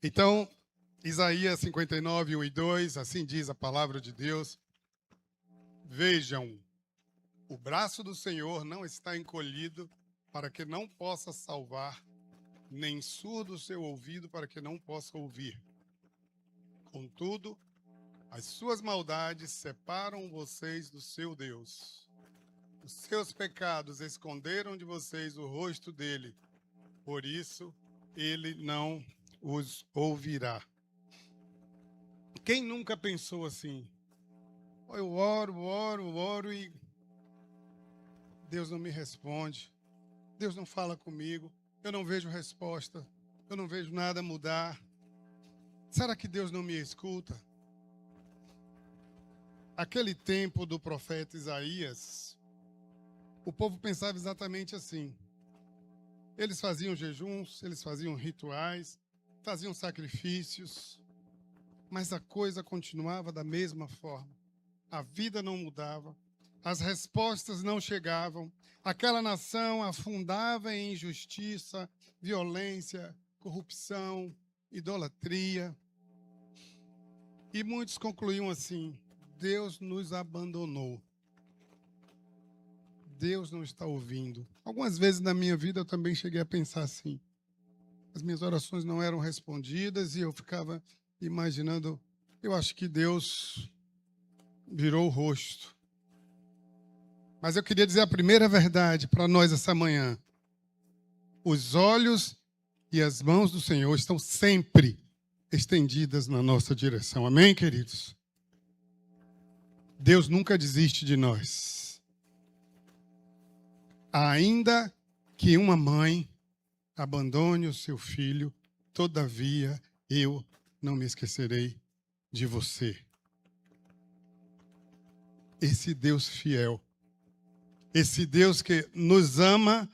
Então, Isaías 59, 1 e 2, assim diz a palavra de Deus. Vejam, o braço do Senhor não está encolhido para que não possa salvar, nem surdo o seu ouvido para que não possa ouvir. Contudo, as suas maldades separam vocês do seu Deus. Os seus pecados esconderam de vocês o rosto dele. Por isso, ele não os ouvirá. Quem nunca pensou assim? Eu oro e Deus não me responde. Deus não fala comigo. Eu não vejo resposta. Eu não vejo nada mudar. Será que Deus não me escuta? Aquele tempo do profeta Isaías, o povo pensava exatamente assim. Eles faziam jejuns, eles faziam rituais, faziam sacrifícios, mas a coisa continuava da mesma forma. A vida não mudava, as respostas não chegavam, aquela nação afundava em injustiça, violência, corrupção, idolatria. E muitos concluíam assim: Deus nos abandonou. Deus não está ouvindo. Algumas vezes na minha vida eu também cheguei a pensar assim. As minhas orações não eram respondidas e eu ficava imaginando, eu acho que Deus virou o rosto. Mas eu queria dizer a primeira verdade para nós essa manhã. Os olhos e as mãos do Senhor estão sempre estendidas na nossa direção. Amém, queridos? Deus nunca desiste de nós. Ainda que uma mãe abandone o seu filho, todavia eu não me esquecerei de você. Esse Deus fiel, esse Deus que nos ama,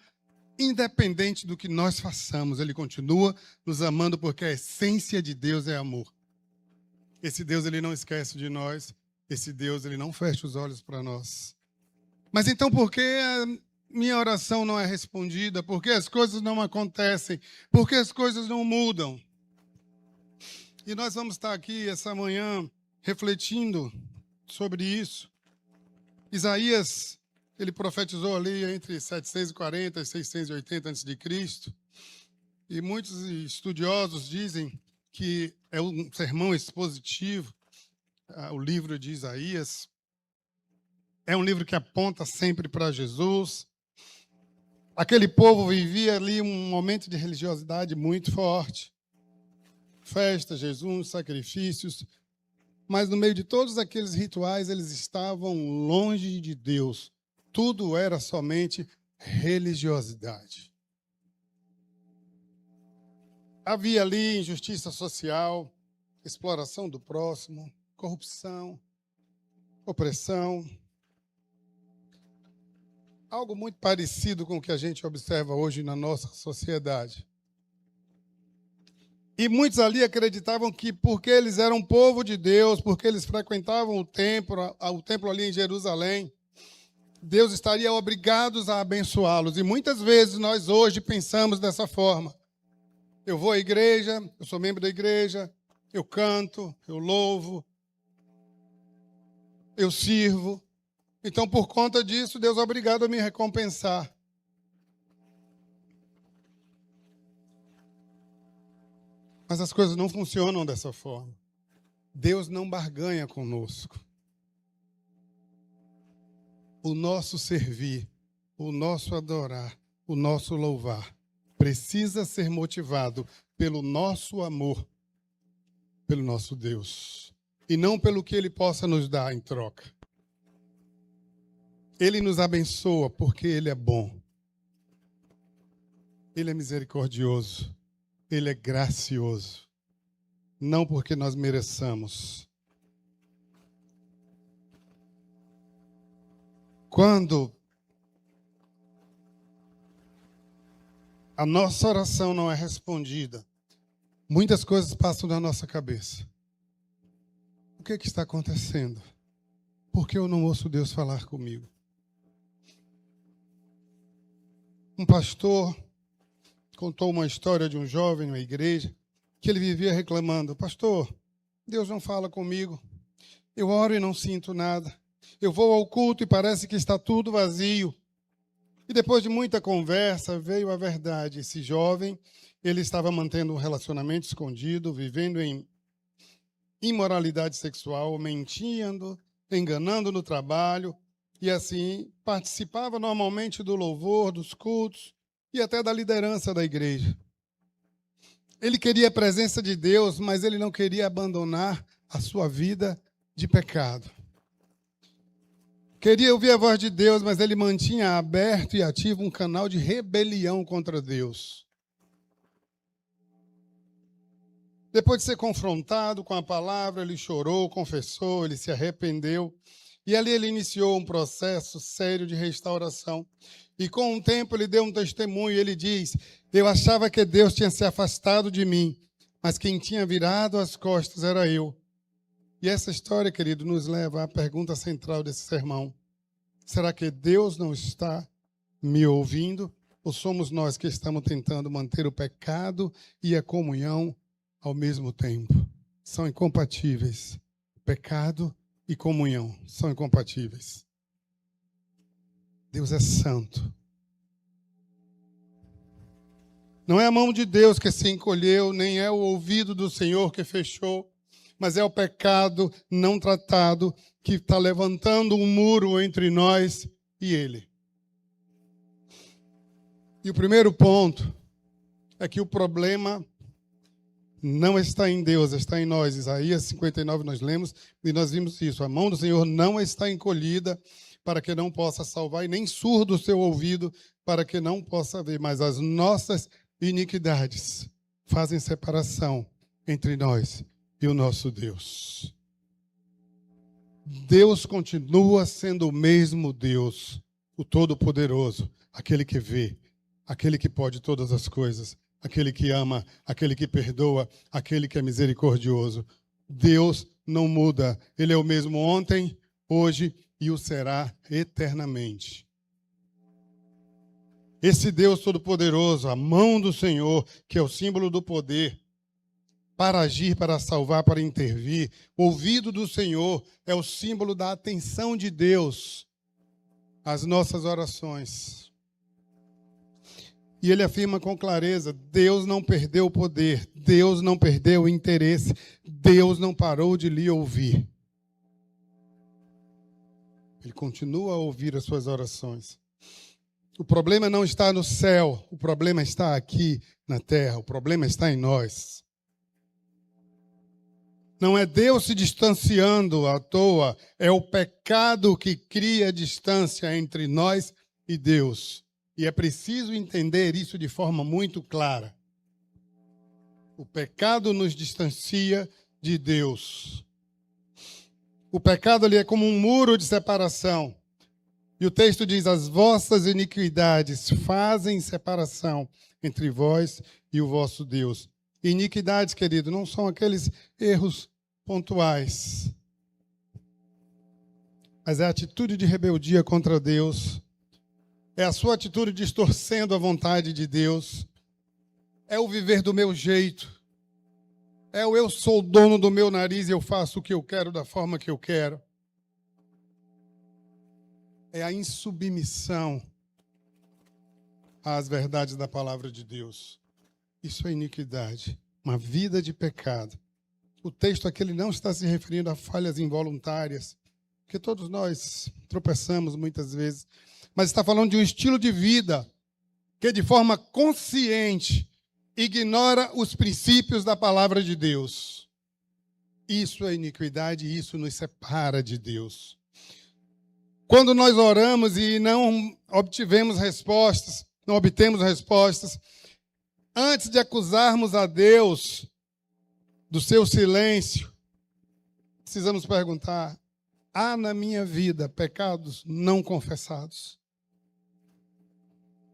independente do que nós façamos, Ele continua nos amando porque a essência de Deus é amor. Esse Deus, Ele não esquece de nós, esse Deus, Ele não fecha os olhos para nós. Mas então por que minha oração não é respondida? Por que as coisas não acontecem? Por que as coisas não mudam? E nós vamos estar aqui essa manhã refletindo sobre isso. Isaías, ele profetizou ali entre 740 e 680 a.C. E muitos estudiosos dizem que é um sermão expositivo, o livro de Isaías. É um livro que aponta sempre para Jesus. Aquele povo vivia ali um momento de religiosidade muito forte. Festas, jejuns, sacrifícios. Mas no meio de todos aqueles rituais, eles estavam longe de Deus. Tudo era somente religiosidade. Havia ali injustiça social, exploração do próximo, corrupção, opressão. Algo muito parecido com o que a gente observa hoje na nossa sociedade. E muitos ali acreditavam que porque eles eram povo de Deus, porque eles frequentavam o templo ali em Jerusalém, Deus estaria obrigado a abençoá-los. E muitas vezes nós hoje pensamos dessa forma. Eu vou à igreja, eu sou membro da igreja, eu canto, eu louvo, eu sirvo. Então, por conta disso, Deus é obrigado a me recompensar. Mas as coisas não funcionam dessa forma. Deus não barganha conosco. O nosso servir, o nosso adorar, o nosso louvar precisa ser motivado pelo nosso amor, pelo nosso Deus, e não pelo que Ele possa nos dar em troca. Ele nos abençoa porque Ele é bom. Ele é misericordioso. Ele é gracioso. Não porque nós mereçamos. Quando a nossa oração não é respondida, muitas coisas passam na nossa cabeça. O que está acontecendo? Por que eu não ouço Deus falar comigo? Um pastor contou uma história de um jovem na igreja que ele vivia reclamando: pastor, Deus não fala comigo. Eu oro e não sinto nada. Eu vou ao culto e parece que está tudo vazio. E depois de muita conversa, veio a verdade. Esse jovem, ele estava mantendo um relacionamento escondido, vivendo em imoralidade sexual, mentindo, enganando no trabalho, e assim participava normalmente do louvor, dos cultos e até da liderança da igreja. Ele queria a presença de Deus, mas ele não queria abandonar a sua vida de pecado. Queria ouvir a voz de Deus, mas ele mantinha aberto e ativo um canal de rebelião contra Deus. Depois de ser confrontado com a palavra, ele chorou, confessou, ele se arrependeu. E ali ele iniciou um processo sério de restauração. E com o tempo ele deu um testemunho, ele diz: eu achava que Deus tinha se afastado de mim, mas quem tinha virado as costas era eu. E essa história, querido, nos leva à pergunta central desse sermão. Será que Deus não está me ouvindo? Ou somos nós que estamos tentando manter o pecado e a comunhão ao mesmo tempo? São incompatíveis. Pecado e comunhão são incompatíveis. Deus é santo. Não é a mão de Deus que se encolheu, nem é o ouvido do Senhor que fechou, mas é o pecado não tratado que está levantando um muro entre nós e Ele. E o primeiro ponto é que o problema não está em Deus, está em nós. Isaías 59 nós lemos e nós vimos isso. A mão do Senhor não está encolhida para que não possa salvar, e nem surdo o seu ouvido para que não possa ver. Mas as nossas iniquidades fazem separação entre nós e o nosso Deus. Deus continua sendo o mesmo Deus, o Todo-Poderoso, aquele que vê, aquele que pode todas as coisas, aquele que ama, aquele que perdoa, aquele que é misericordioso. Deus não muda, Ele é o mesmo ontem, hoje e o será eternamente. Esse Deus Todo-Poderoso, a mão do Senhor, que é o símbolo do poder, para agir, para salvar, para intervir. O ouvido do Senhor é o símbolo da atenção de Deus às nossas orações. E ele afirma com clareza: Deus não perdeu o poder, Deus não perdeu o interesse, Deus não parou de lhe ouvir. Ele continua a ouvir as suas orações. O problema não está no céu, o problema está aqui na terra, o problema está em nós. Não é Deus se distanciando à toa, é o pecado que cria distância entre nós e Deus. E é preciso entender isso de forma muito clara. O pecado nos distancia de Deus. O pecado ali é como um muro de separação. E o texto diz: as vossas iniquidades fazem separação entre vós e o vosso Deus. Iniquidades, querido, não são aqueles erros pontuais, mas é a atitude de rebeldia contra Deus, é a sua atitude distorcendo a vontade de Deus, é o viver do meu jeito, é o eu sou o dono do meu nariz e eu faço o que eu quero da forma que eu quero. É a insubmissão às verdades da palavra de Deus. Isso é iniquidade, uma vida de pecado. O texto aqui ele não está se referindo a falhas involuntárias, porque todos nós tropeçamos muitas vezes, mas está falando de um estilo de vida que de forma consciente ignora os princípios da palavra de Deus. Isso é iniquidade e isso nos separa de Deus. Quando nós oramos e não obtemos respostas, antes de acusarmos a Deus do seu silêncio, precisamos perguntar: há na minha vida pecados não confessados?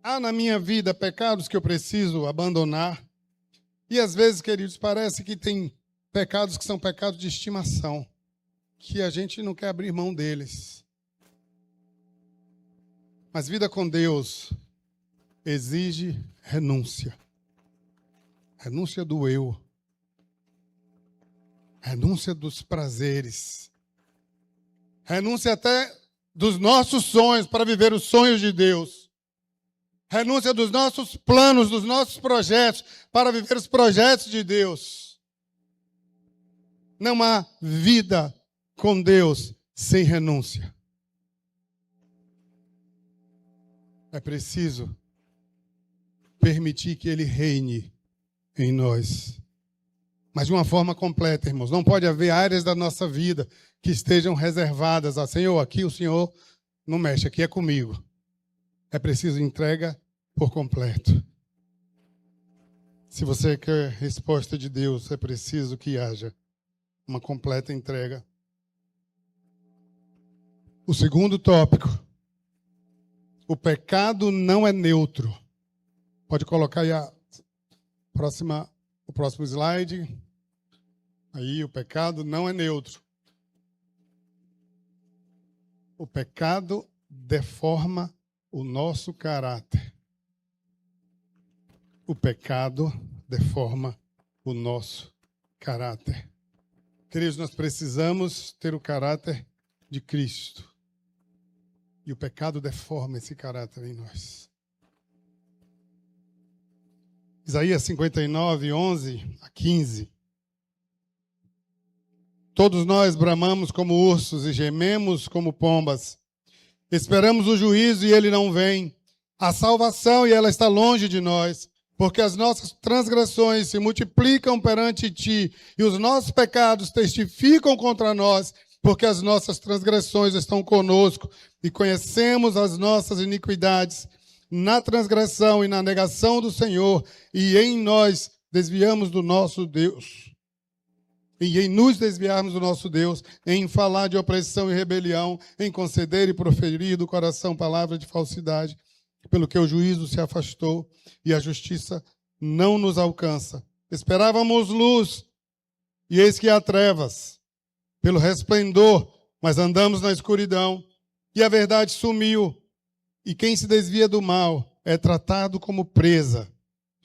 Há na minha vida pecados que eu preciso abandonar? E às vezes, queridos, parece que tem pecados que são pecados de estimação, que a gente não quer abrir mão deles. Mas vida com Deus exige renúncia. Renúncia do eu. Renúncia dos prazeres. Renúncia até dos nossos sonhos para viver os sonhos de Deus. Renúncia dos nossos planos, dos nossos projetos para viver os projetos de Deus. Não há vida com Deus sem renúncia. É preciso permitir que Ele reine em nós. Mas de uma forma completa, irmãos. Não pode haver áreas da nossa vida que estejam reservadas ao Senhor. Aqui o Senhor não mexe, aqui é comigo. É preciso entrega por completo. Se você quer resposta de Deus, é preciso que haja uma completa entrega. O segundo tópico. O pecado não é neutro. Pode colocar aí o próximo slide. Aí, o pecado não é neutro. O pecado deforma o nosso caráter. O pecado deforma o nosso caráter. Queridos, nós precisamos ter o caráter de Cristo. E o pecado deforma esse caráter em nós. Isaías 59, 11 a 15. Todos nós bramamos como ursos e gememos como pombas. Esperamos o juízo e ele não vem. A salvação e ela está longe de nós. Porque as nossas transgressões se multiplicam perante ti e os nossos pecados testificam contra nós. Porque as nossas transgressões estão conosco e conhecemos as nossas iniquidades. Na transgressão e na negação do Senhor, e em nós desviamos do nosso Deus. E em nos desviarmos do nosso Deus, em falar de opressão e rebelião, em conceder e proferir do coração palavra de falsidade, pelo que o juízo se afastou e a justiça não nos alcança. Esperávamos luz, e eis que há trevas, pelo resplendor, mas andamos na escuridão, e a verdade sumiu. E quem se desvia do mal é tratado como presa.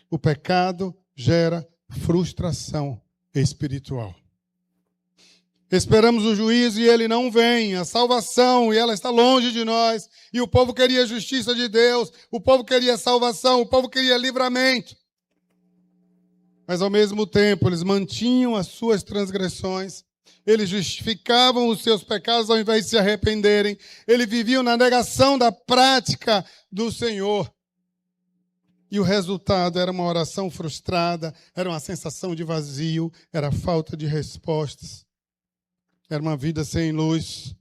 O pecado gera frustração espiritual. Esperamos o juízo e ele não vem. A salvação e ela está longe de nós. E o povo queria a justiça de Deus. O povo queria a salvação. O povo queria livramento. Mas ao mesmo tempo eles mantinham as suas transgressões. Eles justificavam os seus pecados ao invés de se arrependerem. Eles viviam na negação da prática do Senhor. E o resultado era uma oração frustrada, era uma sensação de vazio, era falta de respostas. Era uma vida sem luz,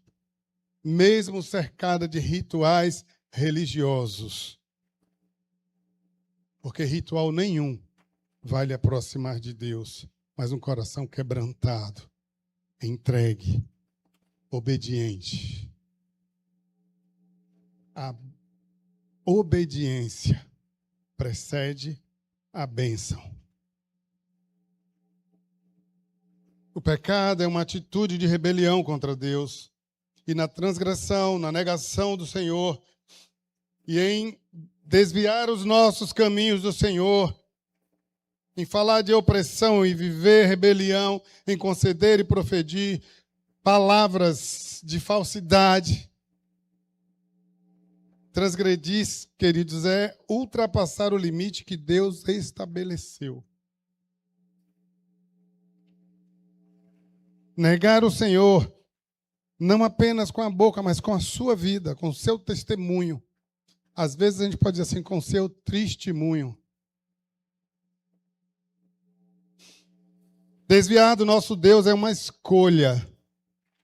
mesmo cercada de rituais religiosos. Porque ritual nenhum vai lhe aproximar de Deus, mas um coração quebrantado, entregue, obediente. A obediência precede a bênção. O pecado é uma atitude de rebelião contra Deus. E na transgressão, na negação do Senhor, e em desviar os nossos caminhos do Senhor, em falar de opressão e viver rebelião, em conceder e proferir palavras de falsidade. Transgredir, queridos, é ultrapassar o limite que Deus estabeleceu. Negar o Senhor, não apenas com a boca, mas com a sua vida, com o seu testemunho. Às vezes a gente pode dizer assim, com o seu testemunho. Desviar do nosso Deus é uma escolha.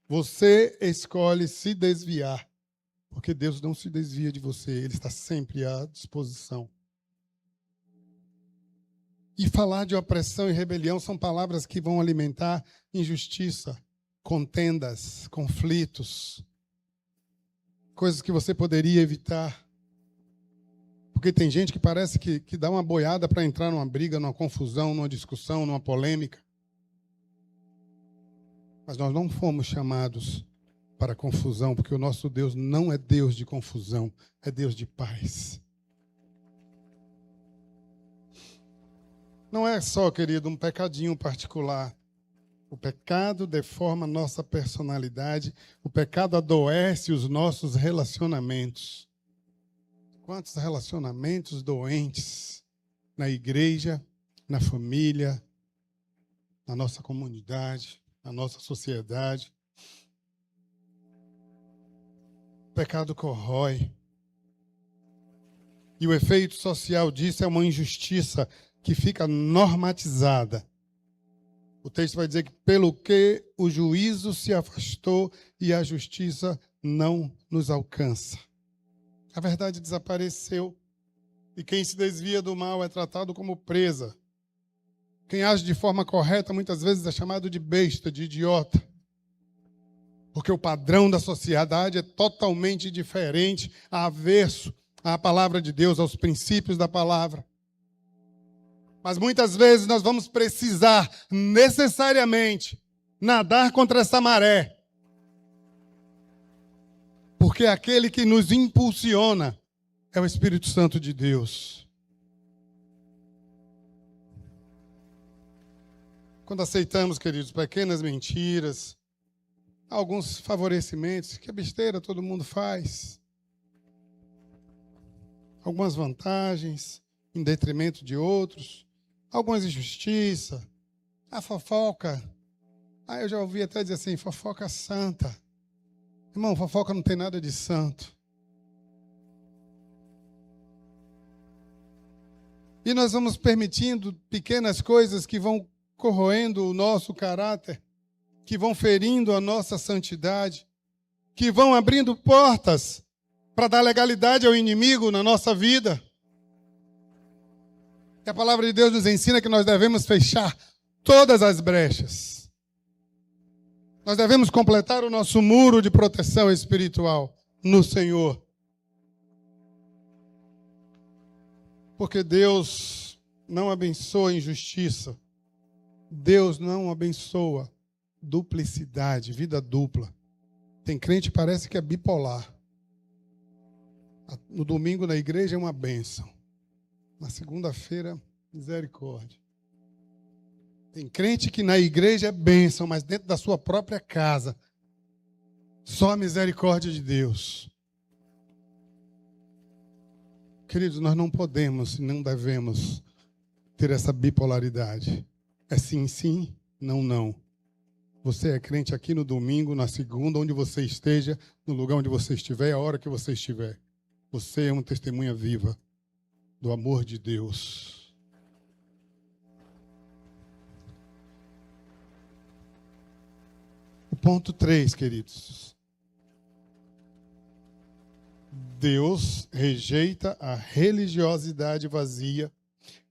Você escolhe se desviar, porque Deus não se desvia de você, Ele está sempre à disposição. E falar de opressão e rebelião são palavras que vão alimentar injustiça, contendas, conflitos, coisas que você poderia evitar. Porque tem gente que parece que dá uma boiada para entrar numa briga, numa confusão, numa discussão, numa polêmica. Mas nós não fomos chamados para confusão, porque o nosso Deus não é Deus de confusão, é Deus de paz. Não é só, querido, um pecadinho particular. O pecado deforma nossa personalidade. O pecado adoece os nossos relacionamentos. Quantos relacionamentos doentes na igreja, na família, na nossa comunidade, na nossa sociedade. O pecado corrói. E o efeito social disso é uma injustiça que fica normatizada. O texto vai dizer que pelo que o juízo se afastou e a justiça não nos alcança. A verdade desapareceu e quem se desvia do mal é tratado como presa. Quem age de forma correta muitas vezes é chamado de besta, de idiota. Porque o padrão da sociedade é totalmente diferente, avesso à palavra de Deus, aos princípios da palavra. Mas muitas vezes nós vamos precisar necessariamente nadar contra essa maré. Porque aquele que nos impulsiona é o Espírito Santo de Deus. Quando aceitamos, queridos, pequenas mentiras, alguns favorecimentos, que é besteira, todo mundo faz. Algumas vantagens em detrimento de outros. Algumas injustiças, a fofoca. Eu já ouvi até dizer assim, fofoca santa. Irmão, fofoca não tem nada de santo. E nós vamos permitindo pequenas coisas que vão corroendo o nosso caráter, que vão ferindo a nossa santidade, que vão abrindo portas para dar legalidade ao inimigo na nossa vida. E a palavra de Deus nos ensina que nós devemos fechar todas as brechas. Nós devemos completar o nosso muro de proteção espiritual no Senhor. Porque Deus não abençoa injustiça. Deus não abençoa duplicidade, vida dupla. Tem crente que parece que é bipolar. No domingo na igreja é uma bênção. Na segunda-feira, misericórdia. Tem crente que na igreja é bênção, mas dentro da sua própria casa, só a misericórdia de Deus. Queridos, nós não podemos e não devemos ter essa bipolaridade. É sim, sim, não, não. Você é crente aqui no domingo, na segunda, onde você esteja, no lugar onde você estiver, a hora que você estiver. Você é uma testemunha viva do amor de Deus. O ponto 3, queridos. Deus rejeita a religiosidade vazia,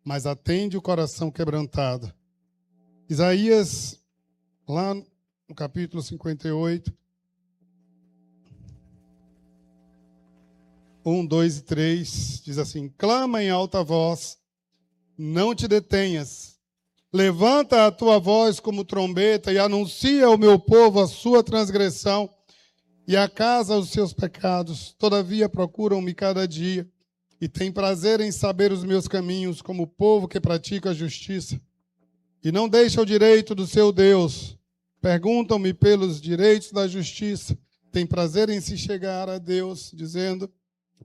mas atende o coração quebrantado. Isaías, lá no capítulo 58, 1, 2 e 3, diz assim: clama em alta voz, não te detenhas. Levanta a tua voz como trombeta e anuncia ao meu povo a sua transgressão e a casa os seus pecados. Todavia procuram-me cada dia e têm prazer em saber os meus caminhos, como o povo que pratica a justiça e não deixa o direito do seu Deus. Perguntam-me pelos direitos da justiça, têm prazer em se chegar a Deus, dizendo: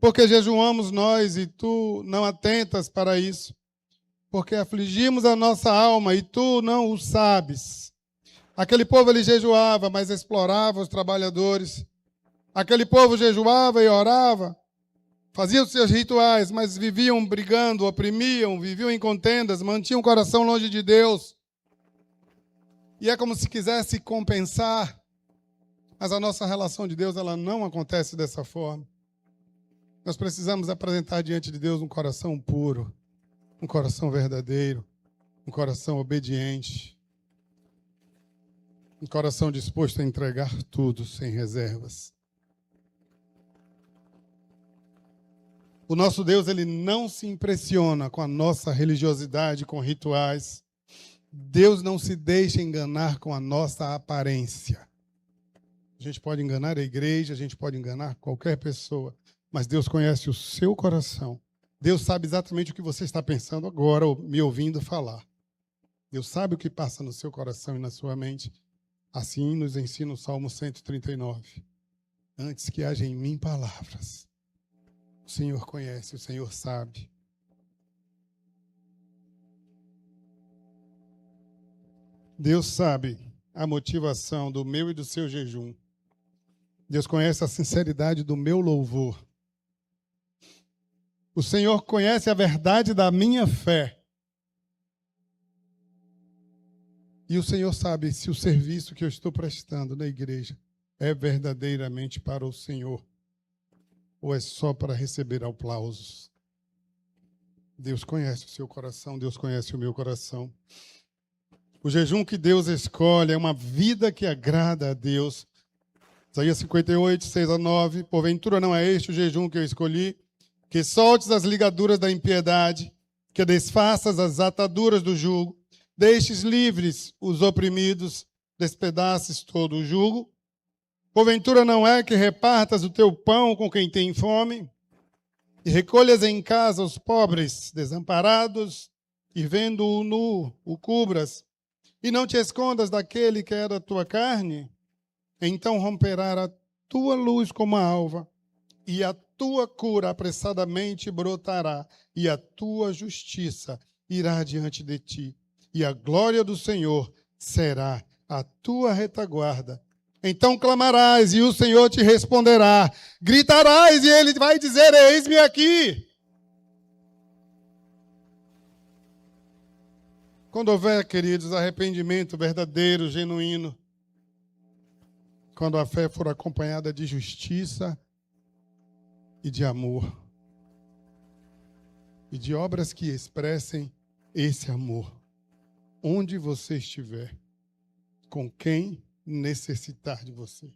porque jejuamos nós e tu não atentas para isso? Porque afligimos a nossa alma e tu não o sabes. Aquele povo, ele jejuava, mas explorava os trabalhadores. Aquele povo jejuava e orava, fazia os seus rituais, mas viviam brigando, oprimiam, viviam em contendas, mantinham o coração longe de Deus. E é como se quisesse compensar, mas a nossa relação de Deus, ela não acontece dessa forma. Nós precisamos apresentar diante de Deus um coração puro, um coração verdadeiro, um coração obediente, um coração disposto a entregar tudo sem reservas. O nosso Deus, ele não se impressiona com a nossa religiosidade, com rituais. Deus não se deixa enganar com a nossa aparência. A gente pode enganar a igreja, a gente pode enganar qualquer pessoa, mas Deus conhece o seu coração. Deus sabe exatamente o que você está pensando agora, ou me ouvindo falar. Deus sabe o que passa no seu coração e na sua mente. Assim nos ensina o Salmo 139. Antes que haja em mim palavras, o Senhor conhece, o Senhor sabe. Deus sabe a motivação do meu e do seu jejum. Deus conhece a sinceridade do meu louvor. O Senhor conhece a verdade da minha fé. E o Senhor sabe se o serviço que eu estou prestando na igreja é verdadeiramente para o Senhor ou é só para receber aplausos. Deus conhece o seu coração, Deus conhece o meu coração. O jejum que Deus escolhe é uma vida que agrada a Deus. Isaías 58, 6-9. Porventura não é este o jejum que eu escolhi? Que soltes as ligaduras da impiedade, que desfaças as ataduras do jugo, deixes livres os oprimidos, despedaces todo o jugo. Porventura não é que repartas o teu pão com quem tem fome, e recolhas em casa os pobres desamparados, e vendo-o nu, o cubras, e não te escondas daquele que é da tua carne? Então romperá a tua luz como a alva, e a tua cura apressadamente brotará, e a tua justiça irá diante de ti, e a glória do Senhor será a tua retaguarda. Então clamarás, e o Senhor te responderá. Gritarás, e ele vai dizer, eis-me aqui. Quando houver, queridos, arrependimento verdadeiro, genuíno, quando a fé for acompanhada de justiça e de amor, e de obras que expressem esse amor, onde você estiver, com quem necessitar de você.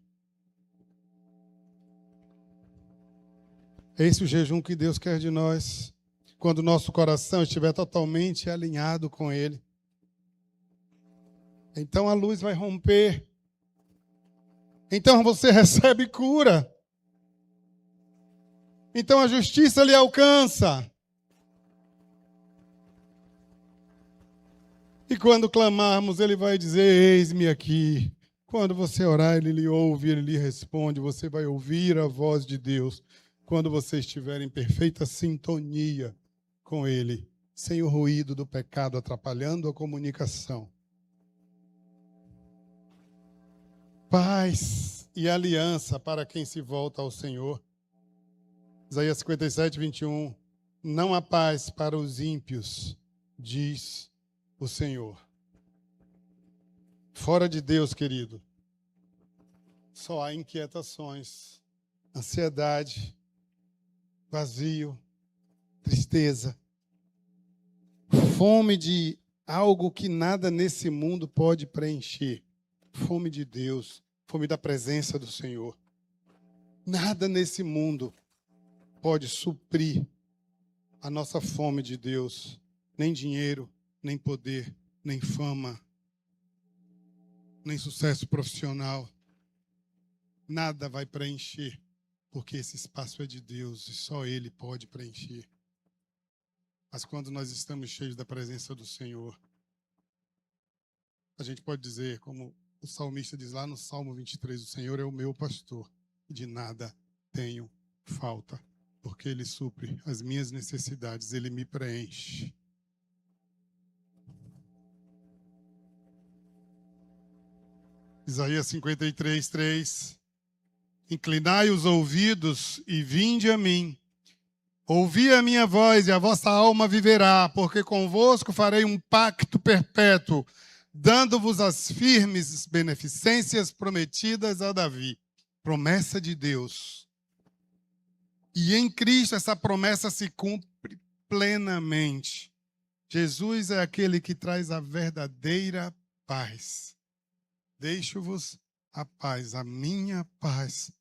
É esse o jejum que Deus quer de nós, quando o nosso coração estiver totalmente alinhado com Ele. Então a luz vai romper. Então você recebe cura. Então a justiça lhe alcança. E quando clamarmos, Ele vai dizer, eis-me aqui. Quando você orar, Ele lhe ouve, Ele lhe responde. Você vai ouvir a voz de Deus quando você estiver em perfeita sintonia com Ele, sem o ruído do pecado atrapalhando a comunicação. Paz e aliança para quem se volta ao Senhor. Isaías 57, 21. Não há paz para os ímpios, diz o Senhor. Fora de Deus, querido, só há inquietações, ansiedade, vazio, tristeza, fome de algo que nada nesse mundo pode preencher. Fome de Deus, fome da presença do Senhor. Nada nesse mundo pode suprir a nossa fome de Deus, nem dinheiro, nem poder, nem fama, nem sucesso profissional. Nada vai preencher, porque esse espaço é de Deus e só Ele pode preencher. Mas quando nós estamos cheios da presença do Senhor, a gente pode dizer, como o salmista diz lá no Salmo 23, o Senhor é o meu pastor, e de nada tenho falta, porque Ele supre as minhas necessidades, Ele me preenche. Isaías 53, 3. Inclinai os ouvidos e vinde a mim. Ouvi a minha voz e a vossa alma viverá, porque convosco farei um pacto perpétuo, dando-vos as firmes beneficências prometidas a Davi. Promessa de Deus. E em Cristo essa promessa se cumpre plenamente. Jesus é aquele que traz a verdadeira paz. Deixo-vos a paz, a minha paz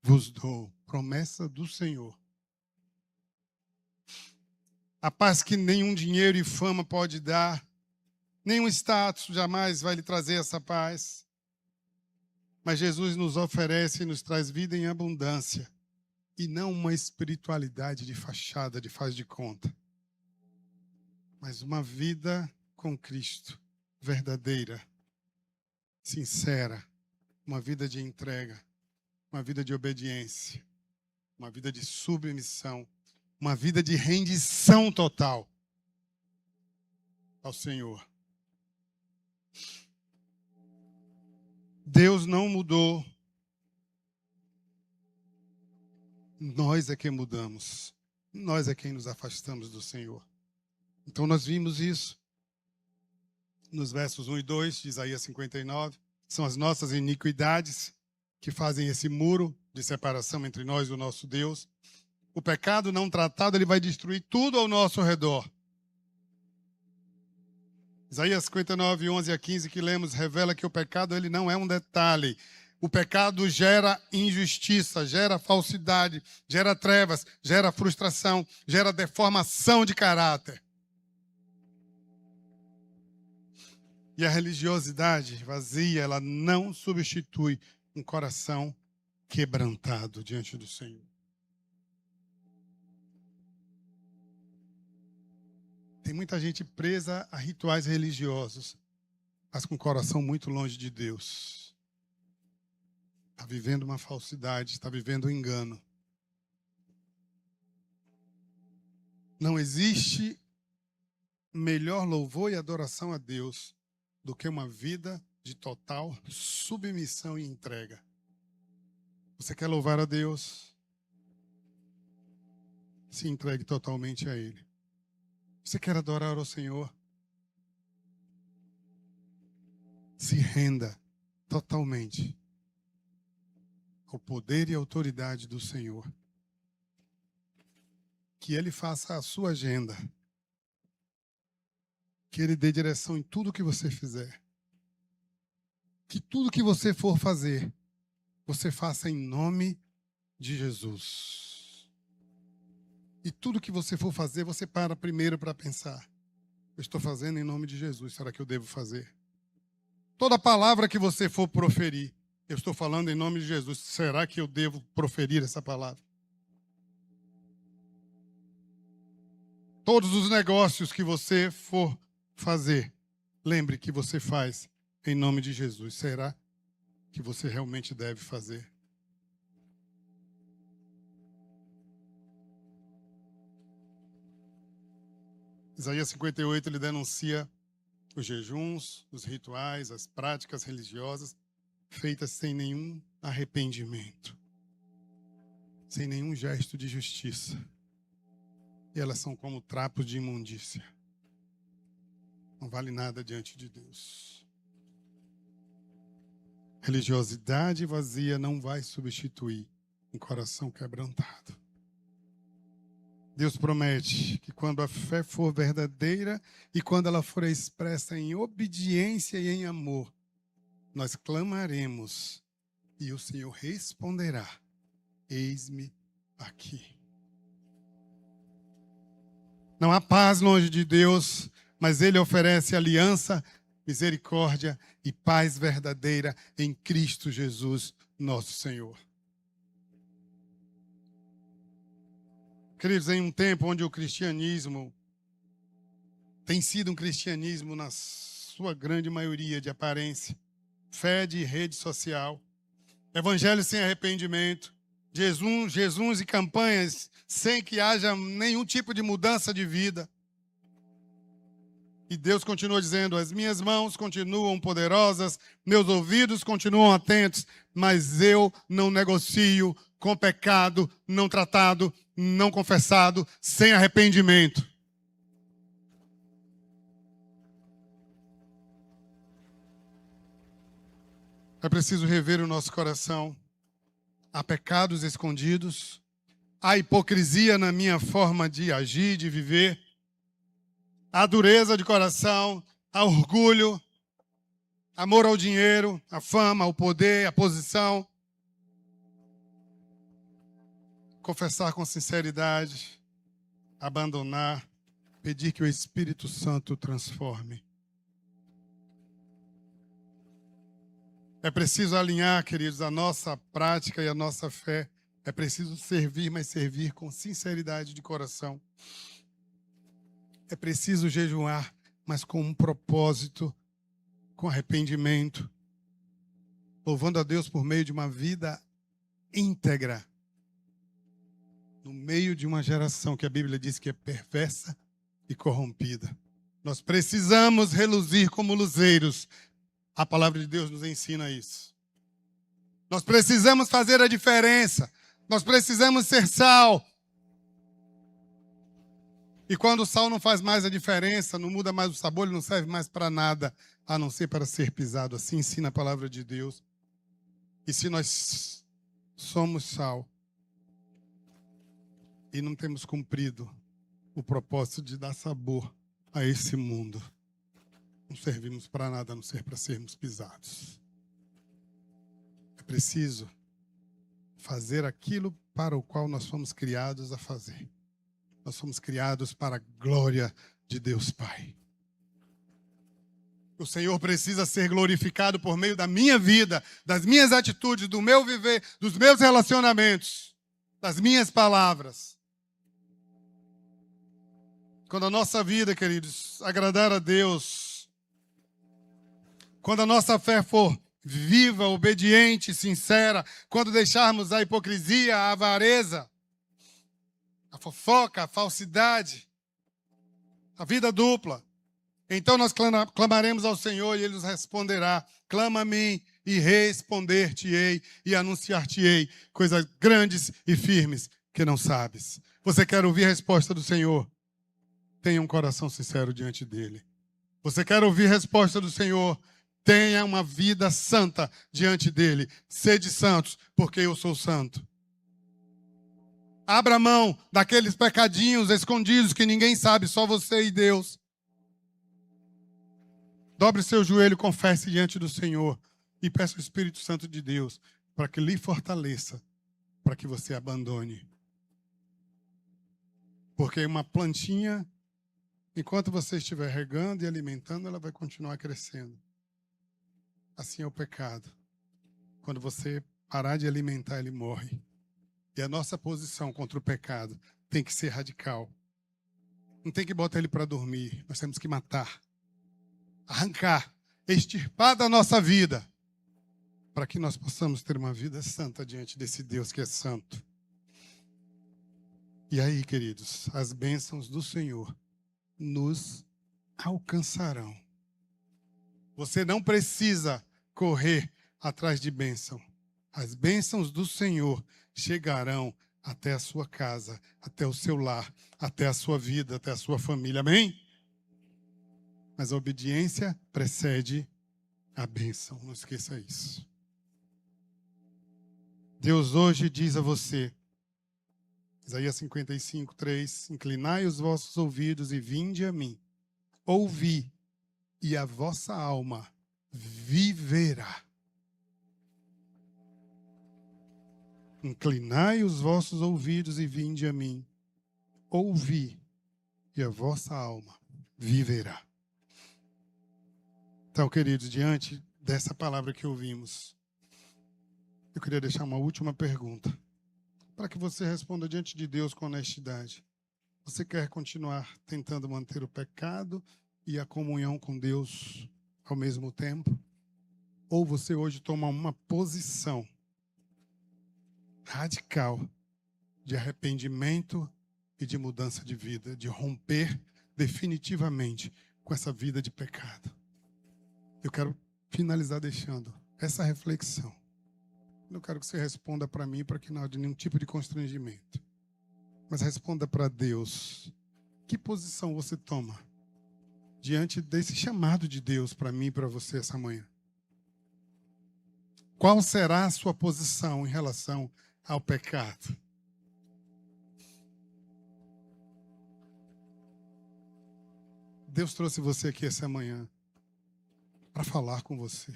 vos dou. Promessa do Senhor. A paz que nenhum dinheiro e fama pode dar, nenhum status jamais vai lhe trazer essa paz. Mas Jesus nos oferece e nos traz vida em abundância. E não uma espiritualidade de fachada, de faz de conta. Mas uma vida com Cristo. verdadeira, sincera, uma vida de entrega, uma vida de obediência, uma vida de submissão, uma vida de rendição total ao Senhor. Deus não mudou, nós é quem mudamos, nós é quem nos afastamos do Senhor. Então nós vimos isso nos versos 1 e 2 de Isaías 59, são as nossas iniquidades que fazem esse muro de separação entre nós e o nosso Deus. O pecado não tratado, ele vai destruir tudo ao nosso redor. Isaías 59, 11 a 15, que lemos, revela que o pecado ele não é um detalhe. O pecado gera injustiça, gera falsidade, gera trevas, gera frustração, gera deformação de caráter. E a religiosidade vazia, ela não substitui um coração quebrantado diante do Senhor. Tem muita gente presa a rituais religiosos, mas com o coração muito longe de Deus. Está vivendo uma falsidade, está vivendo um engano. Não existe melhor louvor e adoração a Deus do que uma vida de total submissão e entrega. Você quer louvar a Deus? Se entregue totalmente a Ele. Você quer adorar ao Senhor? Se renda totalmente ao poder e autoridade do Senhor. Que Ele faça a sua agenda. Que Ele dê direção em tudo que você fizer. Que tudo que você for fazer, você faça em nome de Jesus. E tudo que você for fazer, você para primeiro para pensar. Eu estou fazendo em nome de Jesus, será que eu devo fazer? Toda palavra que você for proferir, eu estou falando em nome de Jesus, será que eu devo proferir essa palavra? Todos os negócios que você for fazer, lembre que você faz em nome de Jesus. Será que você realmente deve fazer? Isaías 58, ele denuncia os jejuns, os rituais, as práticas religiosas feitas sem nenhum arrependimento, sem nenhum gesto de justiça. E elas são como trapos de imundícia. Não vale nada diante de Deus. Religiosidade vazia não vai substituir um coração quebrantado. Deus promete que quando a fé for verdadeira e quando ela for expressa em obediência e em amor, nós clamaremos e o Senhor responderá: eis-me aqui. Não há paz longe de Deus, mas Ele oferece aliança, misericórdia e paz verdadeira em Cristo Jesus, nosso Senhor. Queridos, em um tempo onde o cristianismo tem sido um cristianismo, na sua grande maioria, de aparência, fé de rede social, evangelho sem arrependimento, jejuns e campanhas sem que haja nenhum tipo de mudança de vida. E Deus continua dizendo: as minhas mãos continuam poderosas, meus ouvidos continuam atentos, mas eu não negocio com pecado não tratado, não confessado, sem arrependimento. É preciso rever o nosso coração. Há pecados escondidos, há hipocrisia na minha forma de agir, de viver, há dureza de coração, há orgulho, amor ao dinheiro, à fama, ao poder, à posição. Confessar com sinceridade, abandonar, pedir que o Espírito Santo transforme. É preciso alinhar, queridos, a nossa prática e a nossa fé. É preciso servir, mas servir com sinceridade de coração. É preciso jejuar, mas com um propósito com arrependimento, louvando a Deus por meio de uma vida íntegra, no meio de uma geração que a Bíblia diz que é perversa e corrompida. Nós precisamos reluzir como luzeiros. A palavra de Deus nos ensina isso. Nós precisamos fazer a diferença. Nós precisamos ser sal. E quando o sal não faz mais a diferença, não muda mais o sabor, ele não serve mais para nada, a não ser para ser pisado. Assim ensina a palavra de Deus. E se nós somos sal e não temos cumprido o propósito de dar sabor a esse mundo, não servimos para nada, a não ser para sermos pisados. É preciso fazer aquilo para o qual nós fomos criados a fazer. Nós fomos criados para a glória de Deus Pai. O Senhor precisa ser glorificado por meio da minha vida, das minhas atitudes, do meu viver, dos meus relacionamentos, das minhas palavras. Quando a nossa vida, queridos, agradar a Deus, quando a nossa fé for viva, obediente, sincera, quando deixarmos a hipocrisia, a avareza, a fofoca, a falsidade, a vida dupla, então nós clamaremos ao Senhor e Ele nos responderá. Clama a mim e responder-te-ei e anunciar-te-ei coisas grandes e firmes que não sabes. Você quer ouvir a resposta do Senhor? Tenha um coração sincero diante dEle. Você quer ouvir a resposta do Senhor? Tenha uma vida santa diante dEle. Sede santos, porque eu sou santo. Abra mão daqueles pecadinhos escondidos que ninguém sabe, só você e Deus. Dobre seu joelho, confesse diante do Senhor e peça o Espírito Santo de Deus para que lhe fortaleça, para que você abandone. Porque uma plantinha, enquanto você estiver regando e alimentando, ela vai continuar crescendo. Assim é o pecado. Quando você parar de alimentar, ele morre. E a nossa posição contra o pecado tem que ser radical. Não tem que botar ele para dormir. Nós temos que matar, arrancar, extirpar da nossa vida, para que nós possamos ter uma vida santa diante desse Deus que é santo. E aí, queridos, as bênçãos do Senhor nos alcançarão. Você não precisa correr atrás de bênção. As bênçãos do Senhor chegarão até a sua casa, até o seu lar, até a sua vida, até a sua família. Amém? Mas a obediência precede a bênção. Não esqueça isso. Deus hoje diz a você, Isaías 55, 3, inclinai os vossos ouvidos e vinde a mim. Ouvi, e a vossa alma viverá. Inclinai os vossos ouvidos e vinde a mim. Ouvi, e a vossa alma viverá. Então, queridos, diante dessa palavra que ouvimos, eu queria deixar uma última pergunta, para que você responda diante de Deus com honestidade. Você quer continuar tentando manter o pecado e a comunhão com Deus ao mesmo tempo? Ou você hoje toma uma posição radical de arrependimento e de mudança de vida, de romper definitivamente com essa vida de pecado? Eu quero finalizar deixando essa reflexão. Não quero que você responda para mim, para que não haja nenhum tipo de constrangimento. Mas responda para Deus. Que posição você toma diante desse chamado de Deus para mim e para você essa manhã? Qual será a sua posição em relação ao pecado? Deus trouxe você aqui essa manhã para falar com você.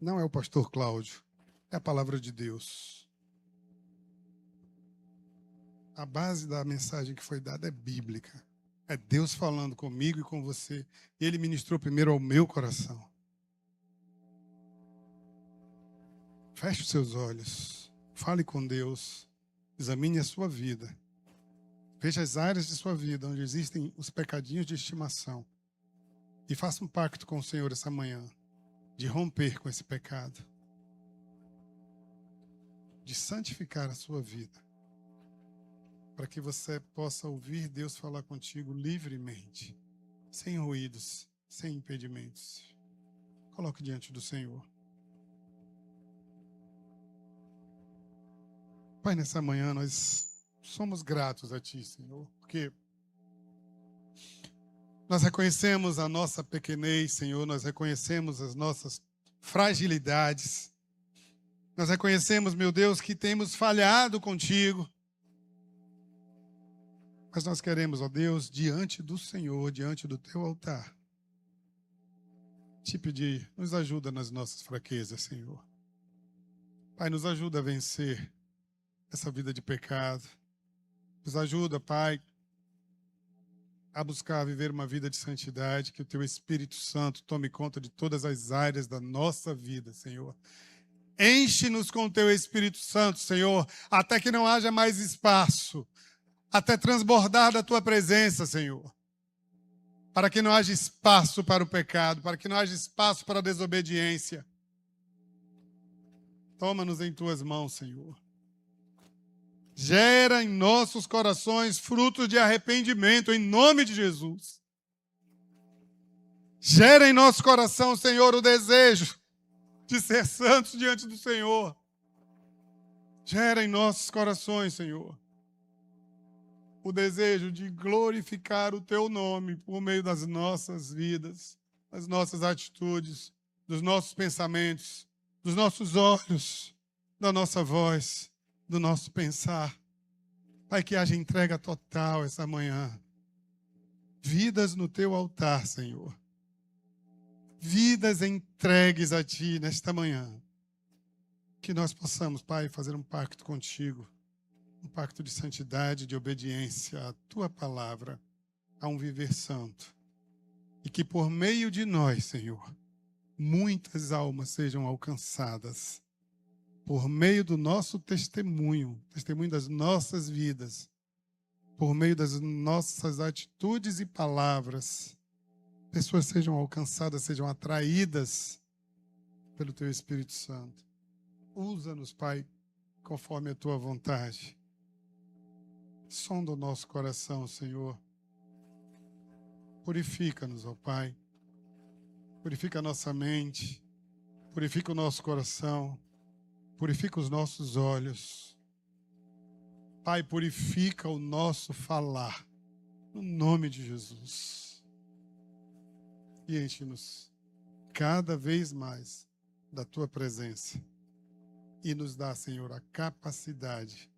Não é o pastor Cláudio, é a palavra de Deus. A base da mensagem que foi dada é bíblica. É Deus falando comigo e com você. Ele ministrou primeiro ao meu coração. Feche os seus olhos. Fale com Deus. Examine a sua vida. Veja as áreas de sua vida onde existem os pecadinhos de estimação. E faça um pacto com o Senhor essa manhã, de romper com esse pecado, de santificar a sua vida, para que você possa ouvir Deus falar contigo livremente, sem ruídos, sem impedimentos. Coloque diante do Senhor. Pai, nessa manhã nós somos gratos a Ti, Senhor, porque nós reconhecemos a nossa pequenez, Senhor, nós reconhecemos as nossas fragilidades, nós reconhecemos, meu Deus, que temos falhado contigo, mas nós queremos, ó Deus, diante do Senhor, diante do Teu altar, te pedir, nos ajuda nas nossas fraquezas, Senhor. Pai, nos ajuda a vencer essa vida de pecado. Nos ajuda, Pai, a buscar viver uma vida de santidade, que o Teu Espírito Santo tome conta de todas as áreas da nossa vida, Senhor. Enche-nos com o Teu Espírito Santo, Senhor, até que não haja mais espaço, até transbordar da Tua presença, Senhor. Para que não haja espaço para o pecado, para que não haja espaço para a desobediência. Toma-nos em Tuas mãos, Senhor. Gera em nossos corações frutos de arrependimento, em nome de Jesus. Gera em nosso coração, Senhor, o desejo de ser santos diante do Senhor. Gera em nossos corações, Senhor, o desejo de glorificar o Teu nome por meio das nossas vidas, das nossas atitudes, dos nossos pensamentos, dos nossos olhos, da nossa voz, do nosso pensar. Pai, que haja entrega total essa manhã. Vidas no Teu altar, Senhor. Vidas entregues a Ti nesta manhã. Que nós possamos, Pai, fazer um pacto contigo. Um pacto de santidade, de obediência à Tua palavra, a um viver santo. E que por meio de nós, Senhor, muitas almas sejam alcançadas. Por meio do nosso testemunho, testemunho das nossas vidas, por meio das nossas atitudes e palavras, pessoas sejam alcançadas, sejam atraídas pelo Teu Espírito Santo. Usa-nos, Pai, conforme a Tua vontade. Sonda o nosso coração, Senhor. Purifica-nos, ó Pai. Purifica a nossa mente. Purifica o nosso coração. Purifica os nossos olhos. Pai, purifica o nosso falar. No nome de Jesus. E enche-nos cada vez mais da Tua presença. E nos dá, Senhor, a capacidade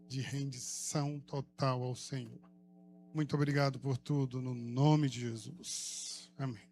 de rendição total ao Senhor. Muito obrigado por tudo, no nome de Jesus. Amém.